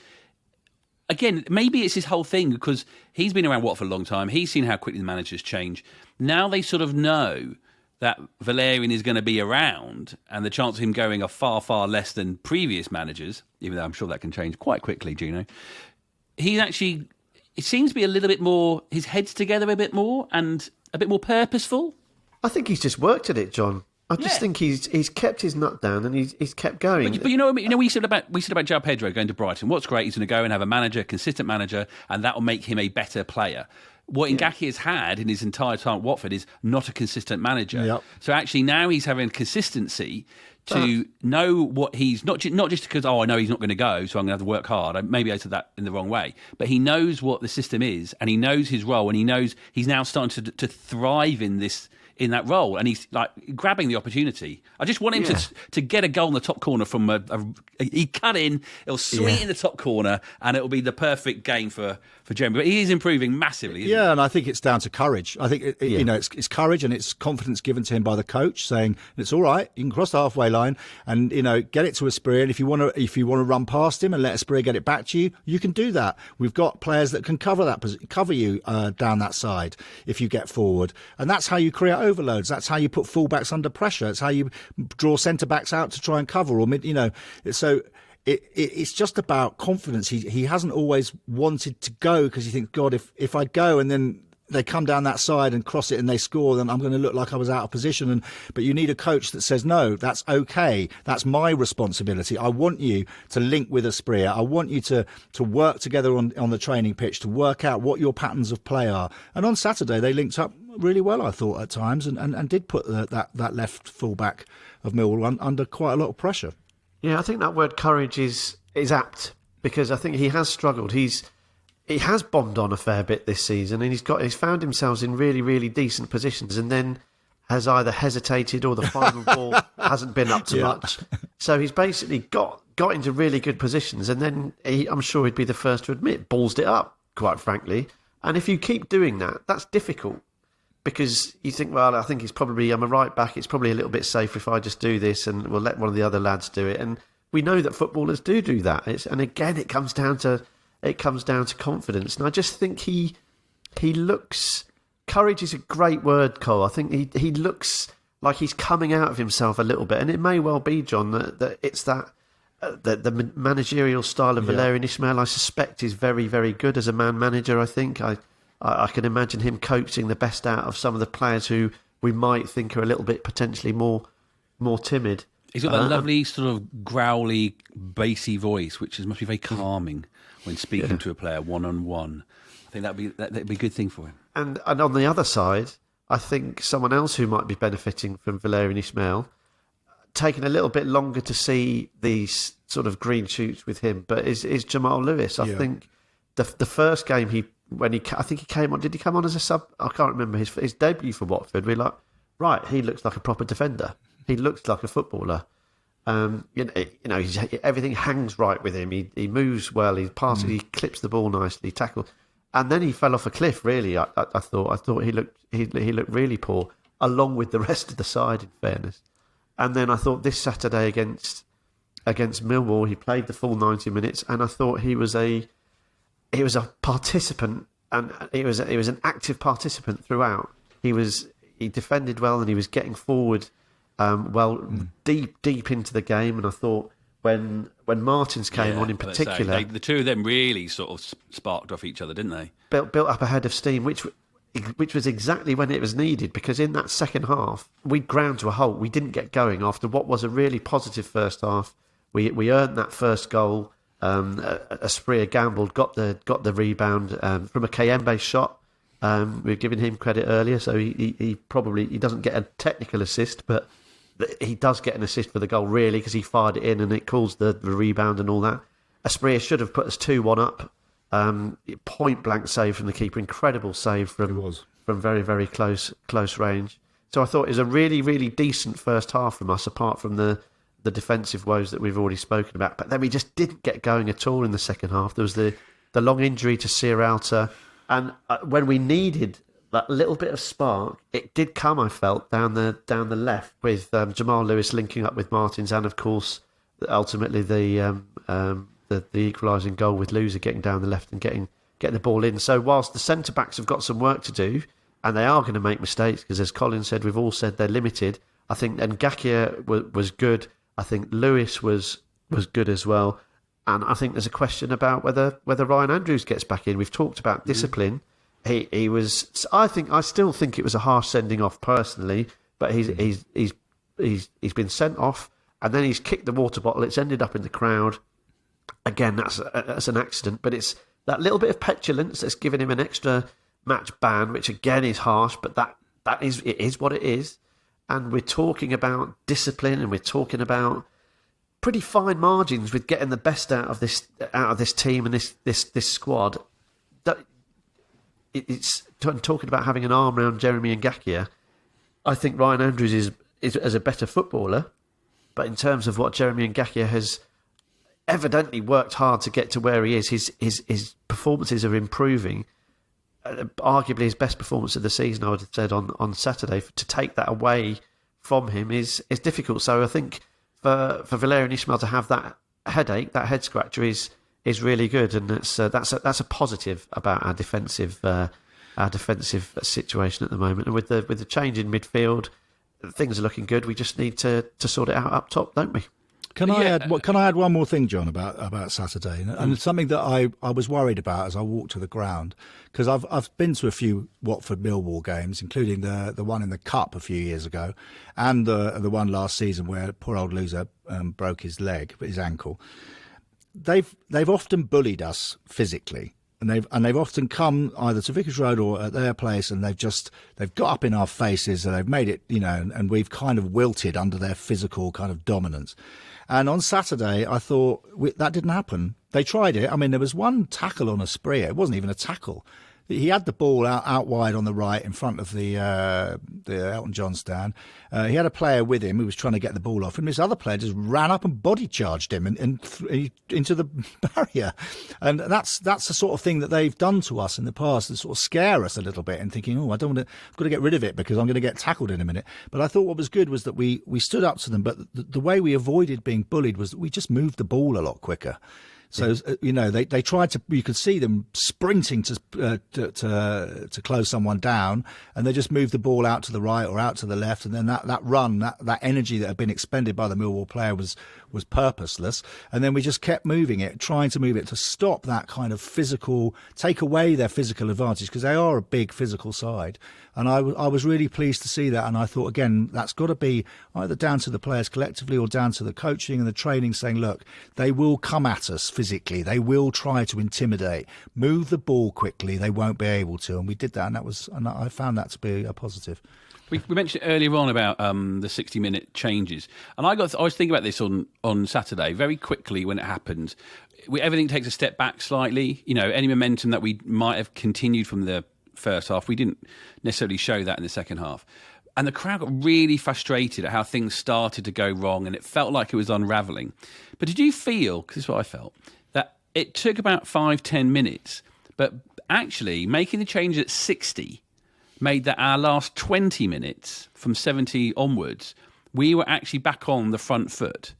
[SPEAKER 1] Again, maybe it's his whole thing because he's been around Watford for a long time. He's seen how quickly the managers change. Now they sort of know that Valerien is going to be around and the chance of him going are far, far less than previous managers, even though I'm sure that can change quite quickly, Gino. It seems to be a little bit more, his head's together a bit more and a bit more purposeful.
[SPEAKER 2] I think he's just worked at it, John. I just think he's kept his nut down and he's kept going.
[SPEAKER 1] But you know what I mean? We said about João Pedro going to Brighton. What's great, he's going to go and have a manager, consistent manager, and that will make him a better player. What Ngakia has had in his entire time at Watford is not a consistent manager.
[SPEAKER 2] Yep.
[SPEAKER 1] So actually now he's having consistency to know what he's not just because I know he's not going to go, so I'm going to have to work hard. Maybe I said that in the wrong way, but he knows what the system is and he knows his role and he knows he's now starting to thrive in that role, and he's like grabbing the opportunity. I just want him to get a goal in the top corner from he cut in, it'll swing in the top corner, and it'll be the perfect game for Jeremy. But he is improving massively. Isn't he?
[SPEAKER 3] And I think it's down to courage. I think it's courage and it's confidence given to him by the coach, saying it's all right. You can cross the halfway line and get it to Asprilla. And if you want to run past him and let Asprilla get it back to you, you can do that. We've got players that can cover you down that side if you get forward, and that's how you create overloads. That's how you put fullbacks under pressure. It's how you draw centre backs out to try and cover, So it's just about confidence. He hasn't always wanted to go because he thinks, God, if I go and then they come down that side and cross it and they score, then I'm going to look like I was out of position. But you need a coach that says, no, that's okay. That's my responsibility. I want you to link with Asprilla. I want you to work together on the training pitch, to work out what your patterns of play are. And on Saturday, they linked up really well, I thought, at times, and did put that left fullback of Millwall under quite a lot of pressure.
[SPEAKER 2] Yeah, I think that word courage is apt because I think he has struggled. He has bombed on a fair bit this season, and he's found himself in really, really decent positions, and then has either hesitated or the final ball hasn't been up to much. So he's basically got into really good positions, and then I'm sure he'd be the first to admit, ballsed it up, quite frankly. And if you keep doing that, that's difficult. Because you think, well, I think I'm a right back. It's probably a little bit safer if I just do this and we'll let one of the other lads do it. And we know that footballers do that. And again, it comes down to confidence. And I just think he looks. Courage is a great word, Cole. I think he looks like he's coming out of himself a little bit. And it may well be, John, that it's that the managerial style of Valerien Ismael, I suspect, is very, very good as a man manager. I think I can imagine him coaxing the best out of some of the players who we might think are a little bit potentially more timid.
[SPEAKER 1] He's got that lovely sort of growly, bassy voice, which must be very calming when speaking to a player one-on-one. I think that'd be a good thing for him.
[SPEAKER 2] And on the other side, I think someone else who might be benefiting from Valerien Ismael, taking a little bit longer to see these sort of green shoots with him, but is Jamal Lewis. I think the first game I think he came on. Did he come on as a sub? I can't remember his debut for Watford. We're like, right, he looks like a proper defender. He looks like a footballer. Everything hangs right with him. He moves well. He passes. He clips the ball nicely. He tackles, and then he fell off a cliff. Really, I thought he looked really poor, along with the rest of the side. In fairness, and then I thought this Saturday against Millwall, he played the full 90 minutes, and I thought he was a participant, and he was an active participant throughout. He defended well, and he was getting forward deep into the game. And I thought when Martins came on in particular,
[SPEAKER 1] the two of them really sort of sparked off each other, didn't they?
[SPEAKER 2] Built up a head of steam, which was exactly when it was needed, because in that second half we ground to a halt. We didn't get going after what was a really positive first half. We earned that first goal. Asprilla gambled, got the rebound from a KM-based shot. We've given him credit earlier, so he doesn't get a technical assist, but he does get an assist for the goal, really, because he fired it in and it calls the rebound and all that. Asprilla should have put us 2-1 up. Point blank save from the keeper, incredible save from very, very close range. So I thought it was a really, really decent first half from us, apart from the defensive woes that we've already spoken about. But then we just didn't get going at all in the second half. There was the long injury to Sierralta, and when we needed that little bit of spark, it did come, I felt, down the left, with Jamal Lewis linking up with Martins, and of course ultimately the equalising goal with Loser getting down the left and getting the ball in. So whilst the centre backs have got some work to do, and they are going to make mistakes, because as Colin said, we've all said they're limited. I think Ngakia was good. I think Lewis was good as well. And I think there's a question about whether Ryan Andrews gets back in. We've talked about discipline. He was. I still think it was a harsh sending off personally, but he's been sent off, and then he's kicked the water bottle. It's ended up in the crowd. Again, that's an accident, but it's that little bit of petulance that's given him an extra match ban, which again is harsh, but that is what it is. And we're talking about discipline, and we're talking about pretty fine margins with getting the best out of this team and this squad. It's talking about having an arm around Jeremy Ngakia. I think Ryan Andrews is a better footballer, but in terms of what Jeremy Ngakia has evidently worked hard to get to where he is, his performances are improving. Arguably his best performance of the season, I would have said, on Saturday. To take that away from him is difficult. So I think for Valerien Ismael to have that headache, that head scratcher, is really good, and that's a positive about our defensive situation at the moment. And with the change in midfield, things are looking good. We just need to sort it out up top, don't we?
[SPEAKER 3] Can I add one more thing, John, about Saturday, and it's something that I was worried about as I walked to the ground, because I've been to a few Watford Millwall games, including the one in the Cup a few years ago, and the one last season where poor old Loser broke his ankle. They've often bullied us physically, and they've often come either to Vicarage Road or at their place, and they've got up in our faces, and they've made it, and we've kind of wilted under their physical kind of dominance. And on Saturday, I thought that didn't happen. They tried it. I mean, there was one tackle on Asprilla. It wasn't even a tackle. He had the ball out wide on the right in front of the Elton John stand. He had a player with him who was trying to get the ball off him. This other player just ran up and body charged him and into the barrier. And that's the sort of thing that they've done to us in the past, to sort of scare us a little bit and thinking, I've got to get rid of it because I'm going to get tackled in a minute. But I thought what was good was that we stood up to them, but the way we avoided being bullied was that we just moved the ball a lot quicker. So, they tried to, you could see them sprinting to close someone down, and they just moved the ball out to the right or out to the left. And then that run, that energy that had been expended by the Millwall player was purposeless. And then we just kept moving it, trying to move it to stop that kind of take away their physical advantage, because they are a big physical side. And I was really pleased to see that. And I thought, again, that's got to be either down to the players collectively or down to the coaching and the training, saying, look, they will come at us physically. They will try to intimidate. Move the ball quickly. They won't be able to. And we did that. And I found that to be a positive.
[SPEAKER 1] We mentioned earlier on about the 60-minute changes. And I was thinking about this on Saturday, very quickly when it happened. Everything takes a step back slightly. Any momentum that we might have continued from the first half, we didn't necessarily show that in the second half. And the crowd got really frustrated at how things started to go wrong, and it felt like it was unravelling. But did you feel, because this is what I felt, that it took about 5-10 minutes, but actually making the change at 60 made that our last 20 minutes from 70 onwards, we were actually back on the front foot.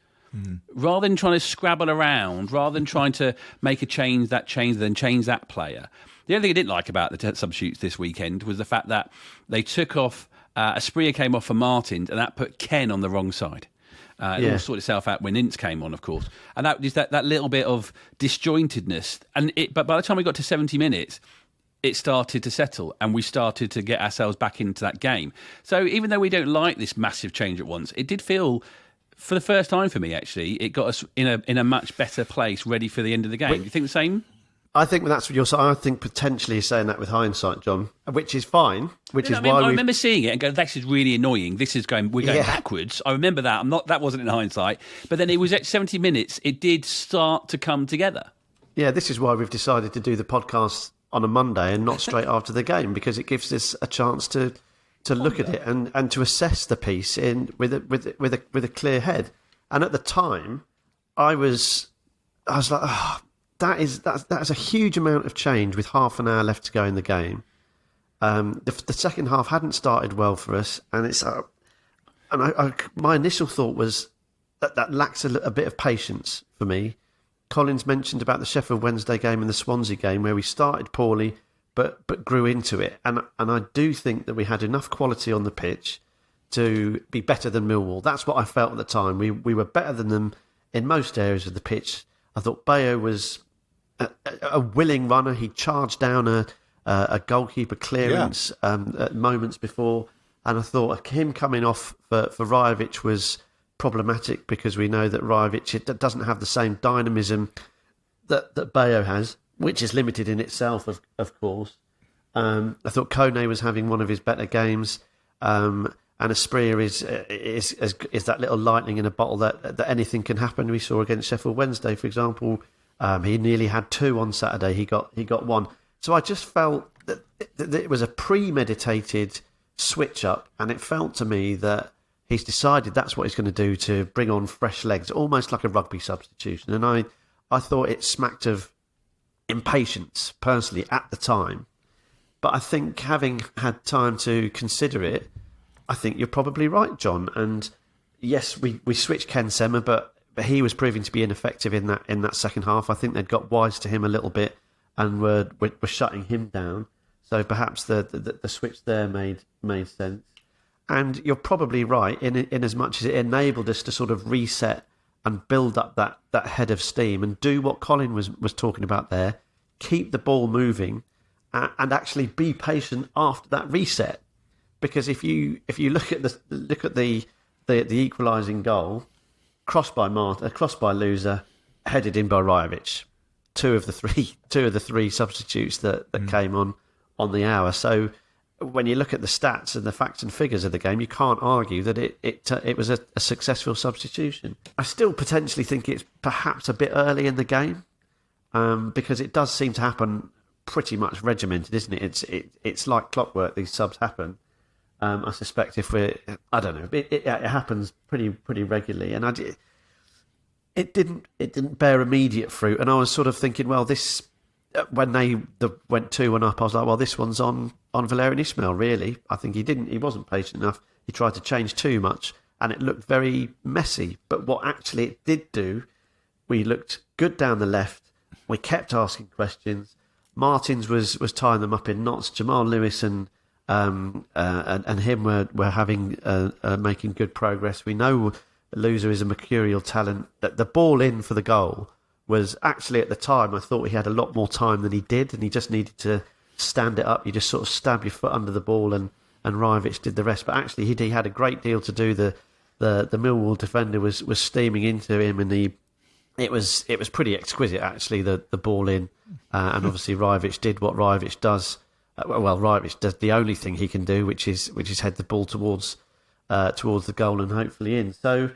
[SPEAKER 1] Rather than trying to scrabble around, rather than trying to make a change, then change that player. The only thing I didn't like about the substitutes this weekend was the fact that they took off, Asprilla came off for Martins, and that put Ken on the wrong side. It all sorted itself out when Ince came on, of course. And that just that little bit of disjointedness. But by the time we got to 70 minutes, it started to settle and we started to get ourselves back into that game. So even though we don't like this massive change at once, it did feel, for the first time for me, actually, it got us in a much better place, ready for the end of the game. Do you think the same?
[SPEAKER 2] I think that's what you're saying. I think potentially you're saying that with hindsight, John, which is fine. I
[SPEAKER 1] remember seeing it and going, "This is really annoying. We're going backwards." I remember that. That wasn't in hindsight. But then it was at 70 minutes. It did start to come together.
[SPEAKER 2] Yeah, this is why we've decided to do the podcast on a Monday and not straight after the game, because it gives us a chance to look at it and to assess the piece with a clear head. And at the time, I was like, oh, that's a huge amount of change with half an hour left to go in the game. The second half hadn't started well for us, and my initial thought was that lacks a bit of patience for me. Colin's mentioned about the Sheffield Wednesday game and the Swansea game where we started poorly but grew into it, and I do think that we had enough quality on the pitch to be better than Millwall. That's what I felt at the time. We were better than them in most areas of the pitch. I thought Bayo was a willing runner. He charged down a goalkeeper clearance at moments before, and I thought him coming off for Rajovic was problematic, because we know that Rajovic doesn't have the same dynamism that Bayo has, which is limited in itself, of course. I thought Kone was having one of his better games, and Asprilla is that little lightning in a bottle that anything can happen. We saw against Sheffield Wednesday, for example. He nearly had 2 on Saturday. He got 1. So I just felt that it was a premeditated switch up, and it felt to me that he's decided that's what he's going to do to bring on fresh legs, almost like a rugby substitution. And I thought it smacked of impatience, personally, at the time. But I think having had time to consider it, I think you're probably right, John. And yes, we switched Ken Sema, but he was proving to be ineffective in that second half. I think they'd got wise to him a little bit and were shutting him down. So perhaps the switch there made sense. And you're probably right in as much as it enabled us to sort of reset and build up that head of steam and do what Colin was talking about there, keep the ball moving, and actually be patient after that reset. Because if you look at the equalising goal, crossed by Loser, headed in by Rajovic, two of the three substitutes that came on the hour. So when you look at the stats and the facts and figures of the game, you can't argue that it was a successful substitution. I still potentially think it's perhaps a bit early in the game, because it does seem to happen pretty much regimented, isn't it? It's like clockwork. These subs happen. I suspect I don't know, it happens pretty regularly, and it didn't bear immediate fruit. And I was sort of thinking, well, this. When they went 2-1 up, I was like, well, this one's on Valerien Ismael, really. I think he wasn't patient enough. He tried to change too much, and it looked very messy. But what actually it did do, we looked good down the left. We kept asking questions. Martins was tying them up in knots. Jamal Lewis and him were having making good progress. We know Loser is a mercurial talent. That the ball in for the goal was actually, at the time, I thought he had a lot more time than he did, and he just needed to stand it up. You just sort of stab your foot under the ball, and Rajovic did the rest. But actually, he had a great deal to do. The Millwall defender was steaming into him, and it was pretty exquisite, actually, the ball in. And obviously, Rajovic did what Rajovic does. Rajovic does the only thing he can do, which is head the ball towards the goal and hopefully in. So,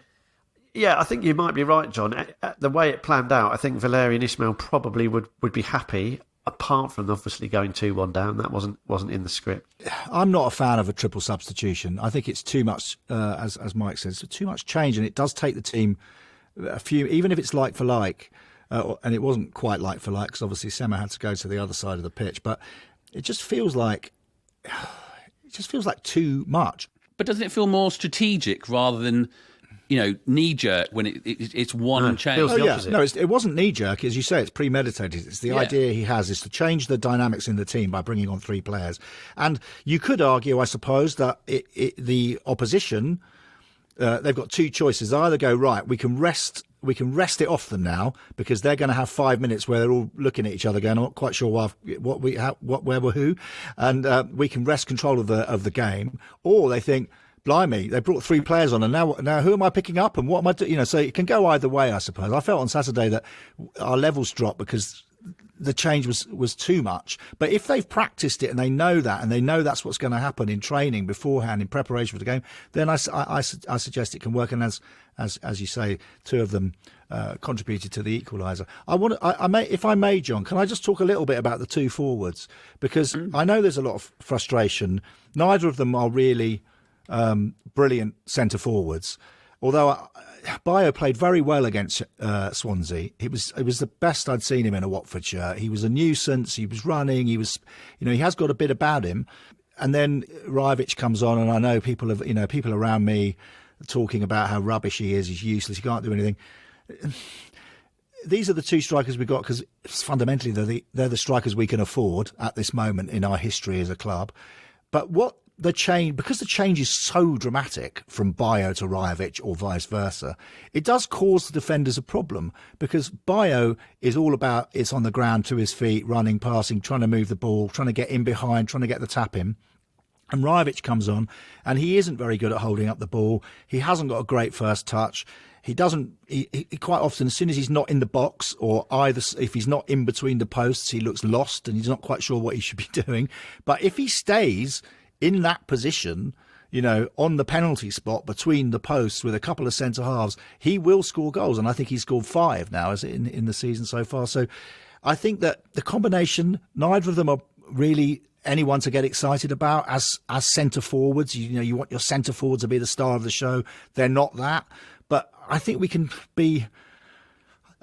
[SPEAKER 2] yeah, I think you might be right, John. The way it planned out, I think Valerien Ismael probably would be happy apart from obviously going 2-1 down, that wasn't in the script.
[SPEAKER 3] I'm not a fan of a triple substitution. I think it's too much, as Mike says, too much change, and it does take the team a few, even if it's like for like, and it wasn't quite like for like because obviously Sema had to go to the other side of the pitch, but it just feels like too much.
[SPEAKER 1] But doesn't it feel more strategic rather than, knee jerk when it's one change?
[SPEAKER 2] feels the opposite.
[SPEAKER 3] No, it wasn't knee jerk, as you say. It's premeditated. It's the idea he has is to change the dynamics in the team by bringing on 3 players. And you could argue, I suppose, that the opposition, they've got 2 choices. They either go, right, we can rest it off them now because they're going to have 5 minutes where they're all looking at each other going, I'm not quite sure where we're who, and we can wrest control of the game. Or they think, blimey, they brought 3 players on, and now who am I picking up and what am I doing? So it can go either way, I suppose. I felt on Saturday that our levels dropped because the change was too much. But if they've practiced it and they know that, and they know that's what's going to happen in training beforehand, in preparation for the game, then I suggest it can work. And as you say, 2 of them contributed to the equaliser. If I may, John, can I just talk a little bit about the 2 forwards? Because I know there's a lot of frustration. Neither of them are really brilliant centre forwards, although Bayo played very well against Swansea. It was the best I'd seen him in a Watford shirt. He was a nuisance. He was running. He was, he has got a bit about him. And then Rajovic comes on, and I know people around me talking about how rubbish he is. He's useless. He can't do anything. These are the 2 strikers we got because fundamentally they're the strikers we can afford at this moment in our history as a club. But because the change is so dramatic from Bayo to Rajovic or vice versa, it does cause the defenders a problem because Bayo is all about it's on the ground to his feet, running, passing, trying to move the ball, trying to get in behind, trying to get the tap in. And Rajovic comes on and he isn't very good at holding up the ball. He hasn't got a great first touch. He quite often, as soon as he's not in the box or if he's not in between the posts, he looks lost and he's not quite sure what he should be doing. But if he stays in that position, on the penalty spot between the posts with a couple of centre halves, he will score goals. And I think he's scored 5 now in the season so far. So I think that the combination, neither of them are really anyone to get excited about as centre forwards. You want your centre forward to be the star of the show. They're not that. But I think we can be...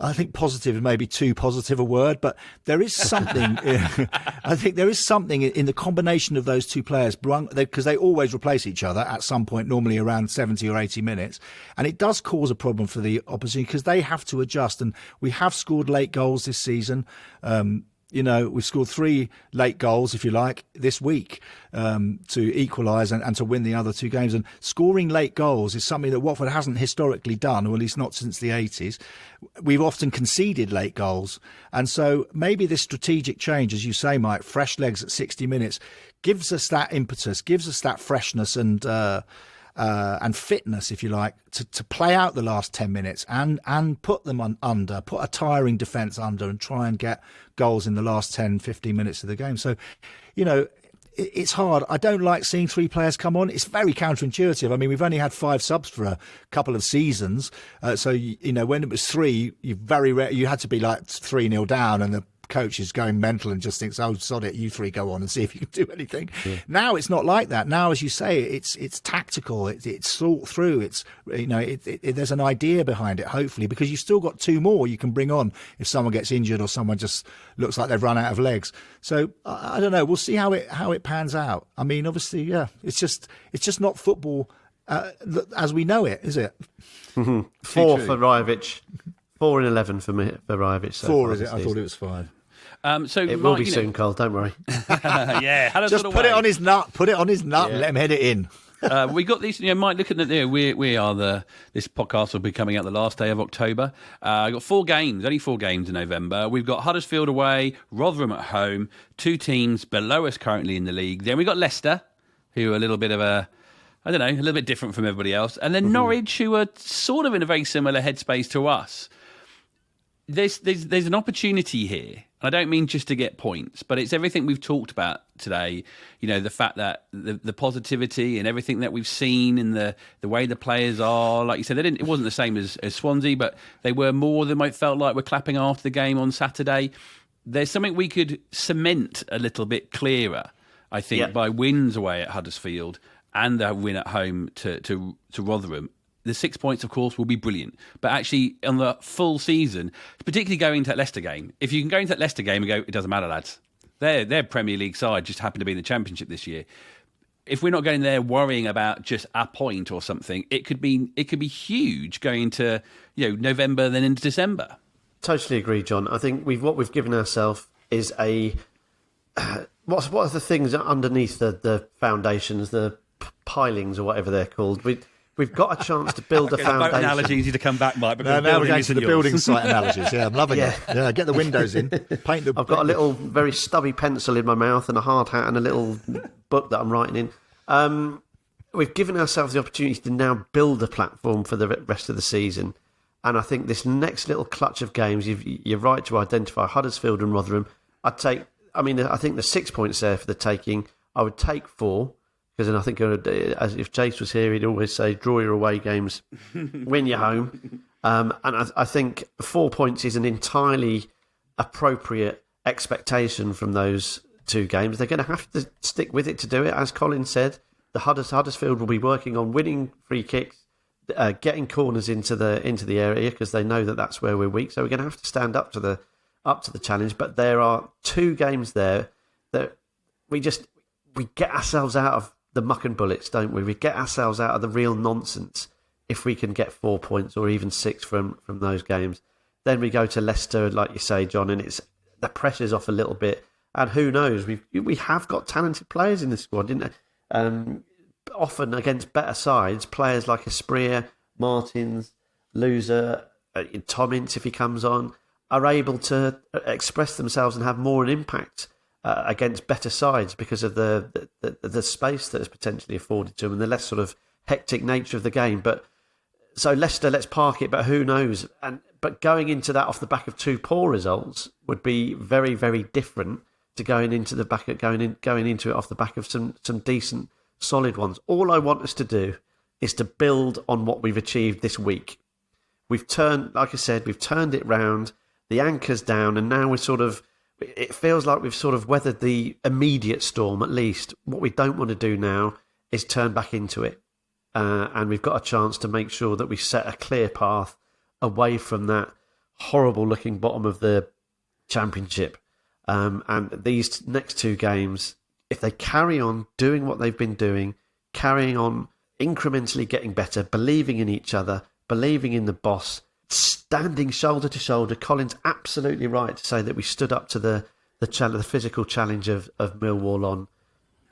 [SPEAKER 3] I think positive is maybe too positive a word, but there is something. I think there is something in the combination of those 2 players because they always replace each other at some point, normally around 70 or 80 minutes. And it does cause a problem for the opposition because they have to adjust. And we have scored late goals this season. We've scored 3 late goals, if you like, this week to equalise and to win the other 2 games. And scoring late goals is something that Watford hasn't historically done, or at least not since the 80s. We've often conceded late goals. And so maybe this strategic change, as you say, Mike, fresh legs at 60 minutes, gives us that impetus, gives us that freshness and fitness, if you like, to play out the last 10 minutes and put them under, put a tiring defence under and try and get goals in the last 10, 15 minutes of the game. So, it's hard. I don't like seeing 3 players come on. It's very counterintuitive. I mean, we've only had 5 subs for a couple of seasons. So, when it was 3, you had to be like 3-0 down and the coach is going mental and just thinks, oh, sod it, you 3 go on and see if you can do anything. Yeah. Now it's not like that. Now, as you say, it's tactical. It's thought through. It's there's an idea behind it, hopefully, because you've still got 2 more you can bring on if someone gets injured or someone just looks like they've run out of legs. So I don't know. We'll see how it pans out. I mean, obviously, yeah, it's just not football as we know it, is it?
[SPEAKER 2] Mm-hmm. 4 for Rajovic. 4 and 11 for me for Rajovic. So
[SPEAKER 3] 4 is it? I thought it was 5.
[SPEAKER 1] So
[SPEAKER 2] it will be soon, Cole. Don't worry.
[SPEAKER 1] Yeah,
[SPEAKER 3] just put it on his nut. Put it on his nut and let him head it in.
[SPEAKER 1] We got these. Mike, looking at we are this podcast will be coming out the last day of October. I got 4 games, only 4 games in November. We've got Huddersfield away, Rotherham at home. 2 teams below us currently in the league. Then we got Leicester, who are a little bit of a little bit different from everybody else, and then Norwich, who are sort of in a very similar headspace to us. There's an opportunity here. I don't mean just to get points, but it's everything we've talked about today. The fact that the positivity and everything that we've seen in the way the players are. Like you said, it wasn't the same as Swansea, but they were more than I felt like we're clapping after the game on Saturday. there's something we could cement a little bit clearer, I think, by wins away at Huddersfield and a win at home to Rotherham. The 6 points, of course, will be brilliant. But actually, on the full season, particularly going into that Leicester game, if you can go into that Leicester game and go, it doesn't matter, lads. Their Premier League side just happened to be in the Championship this year. If we're not going there worrying about just a point or something, it could be huge going into November, then into December.
[SPEAKER 2] Totally agree, John. I think what we've given ourselves is a what are the things underneath the foundations, the pilings or whatever they're called. We've got a chance to build a foundation.
[SPEAKER 1] Boat analogies need to come back, Mike.
[SPEAKER 3] Now we're going to the building site analogies. Yeah, I'm loving it. Yeah, get the windows in. Paint the.
[SPEAKER 2] I've got a little very stubby pencil in my mouth and a hard hat and a little book that I'm writing in. We've given ourselves the opportunity to now build a platform for the rest of the season. And I think this next little clutch of games, you're right to identify Huddersfield and Rotherham. I think the 6 points there for the taking. I would take 4. Because then I think, as if Jace was here, he'd always say, draw your away games, win your home. And I think 4 points is an entirely appropriate expectation from those 2 games. They're going to have to stick with it to do it. As Colin said, the Huddersfield will be working on winning free kicks, getting corners into the area because they know that that's where we're weak. So we're going to have to stand up to the challenge. But there are 2 games there that we get ourselves out of the muck and bullets, don't we? We get ourselves out of the real nonsense if we can get 4 points or even 6 from those games. Then we go to Leicester, like you say, John, and it's the pressure's off a little bit. And who knows? We have got talented players in the squad, didn't we? Often against better sides, players like Espria, Martins, Loser, Tom Ince, if he comes on, are able to express themselves and have more an impact against better sides because of the space that is potentially afforded to them and the less sort of hectic nature of the game. But so Leicester, let's park it. But who knows? But going into that off the back of 2 poor results would be very, very different to going into it off the back of some decent, solid ones. All I want us to do is to build on what we've achieved this week. We've turned it round. The anchor's down, and now it feels like we've sort of weathered the immediate storm, at least. What we don't want to do now is turn back into it. And we've got a chance to make sure that we set a clear path away from that horrible-looking bottom of the Championship. And these next 2 games, if they carry on doing what they've been doing, carrying on incrementally getting better, believing in each other, believing in the boss, standing shoulder to shoulder. Colin's absolutely right to say that we stood up to the physical challenge of Millwall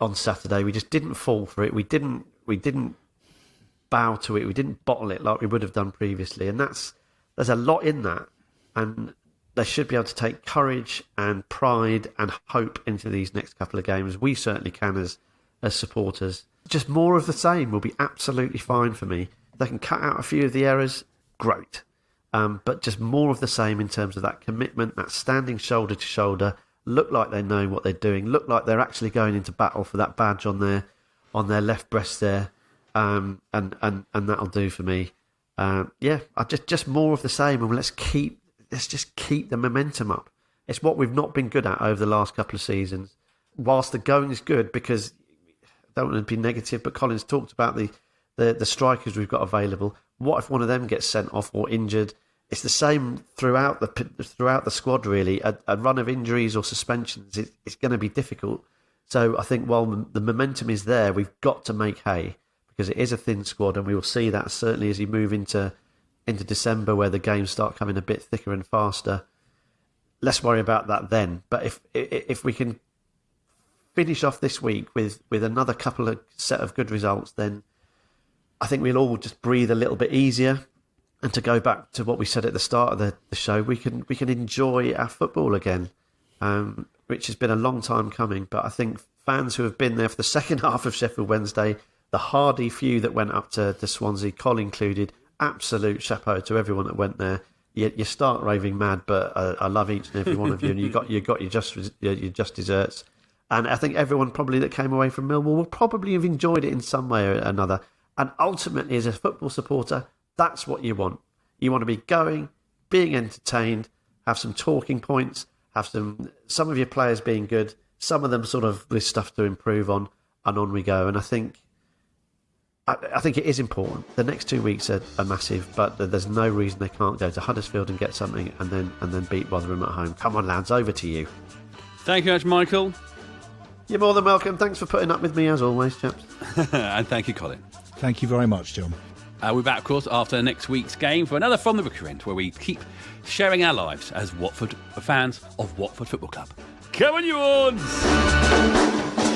[SPEAKER 2] on Saturday. We just didn't fall for it. We didn't bow to it. We didn't bottle it like we would have done previously. And there's a lot in that. And they should be able to take courage and pride and hope into these next couple of games. We certainly can as supporters. Just more of the same will be absolutely fine for me. They can cut out a few of the errors, great. But just more of the same in terms of that commitment, that standing shoulder to shoulder, look like they know what they're doing, look like they're actually going into battle for that badge on their left breast there, and that'll do for me. Just more of the same, and let's just keep the momentum up. It's what we've not been good at over the last couple of seasons. Whilst the going is good, because I don't want to be negative, but Colin's talked about the strikers we've got available. What if one of them gets sent off or injured? It's the same throughout the squad, really. A run of injuries or suspensions, it's going to be difficult. So I think while the momentum is there, we've got to make hay because it is a thin squad, and we will see that certainly as we move into December, where the games start coming a bit thicker and faster. Let's worry about that then. But if we can finish off this week with another couple of set of good results, then I think we'll all just breathe a little bit easier. And to go back to what we said at the start of the show, we can enjoy our football again, which has been a long time coming. But I think fans who have been there for the second half of Sheffield Wednesday, the hardy few that went up to Swansea, Colin included, absolute chapeau to everyone that went there. You start raving mad, but I love each and every one of you, and you got your just desserts. And I think everyone probably that came away from Millwall will probably have enjoyed it in some way or another. And ultimately, as a football supporter, that's what you want. You want to be going, being entertained, have some talking points, have some of your players being good, some of them sort of with stuff to improve on, and on we go. And I think it is important. The next 2 weeks are massive, but there's no reason they can't go to Huddersfield and get something, and then beat Rotherham at home. Come on, lads, over to you.
[SPEAKER 1] Thank you much, Michael.
[SPEAKER 2] You're more than welcome. Thanks for putting up with me as always, chaps.
[SPEAKER 1] And thank you, Colin.
[SPEAKER 3] Thank you very much, John.
[SPEAKER 1] We're back, of course, after next week's game for another From the Rookery End, where we keep sharing our lives as Watford fans of Watford Football Club. Come on, you Orns!